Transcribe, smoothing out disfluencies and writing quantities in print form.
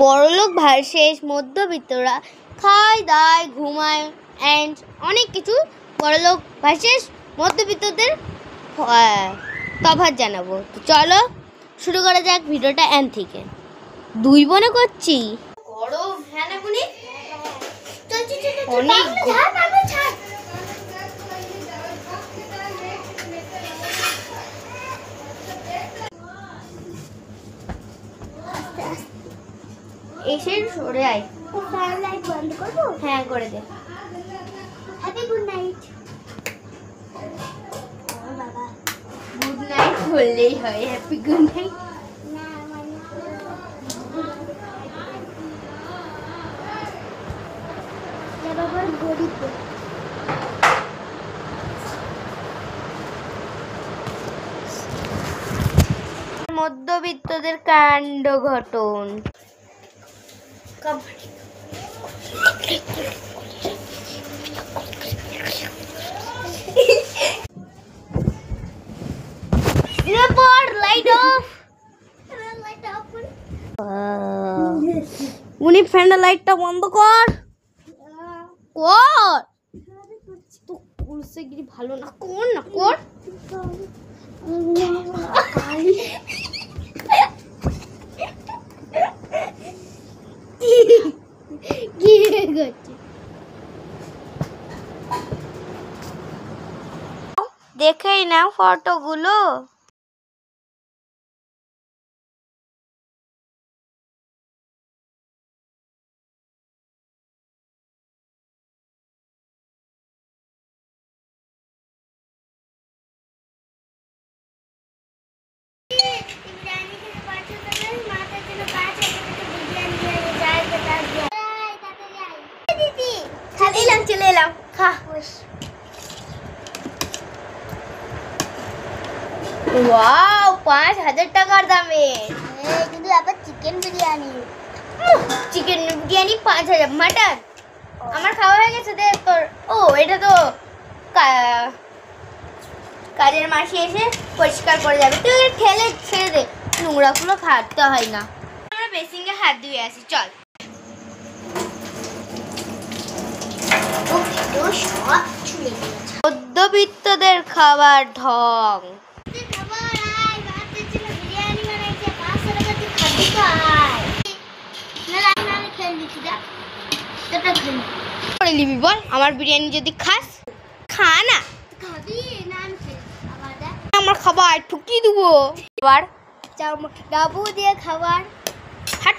বড়লোক ভার্সেস মধ্যবিত্তরা খায় দায় ঘুমায় অ্যান্ড অনেক কিছু। বড়লোক ভার্সেস মধ্যবিত্তদের তফাৎ জানাবো। তো চলো শুরু করা যাক ভিডিওটা এন থেকে। দুই বোনে করছি গরম। হ্যাঁ না বুনি, অনেক এসে সরে আয়। ফ্যান লাইট বন্ধ করবো? হ্যাঁ করে দে। Happy good night. বাবা গুড নাইট বললেই হয়, হ্যাপি গুড নাইট না মানে বাবা গরিব। মধ্যবিত্তদের কাণ্ড ঘটন। উনি ফ্যানের লাইটটা বন্ধ কর। কর তো কুলসে গিরি ভালো না, কর না কর। দেখেই না ফটোগুলো। চলে এলাম, খা। ওয়াও 5000 টাকার দামে, কিন্তু আবার chicken biryani. Chicken biryani 5000। Mutton আমার খাওয়া হয়ে গেছে। দে তোর। ও এটা তো কাজের মাসি এসে পরিষ্কার করে যাবে। তুই ঠেলে ছেড়ে দে, নোংরাগুলো খাটতে হয় না। আমরা বেসিংয়ে হাত ধুয়ে আসি, চল। মধ্যবিত্তদের খাবার ঢং। বল আমার বিরিয়ানি যদি খাস, খা না। আমার খাবার ঠুকিয়ে দেবো। খাবার ডাবু দিয়ে খাবার। হাট।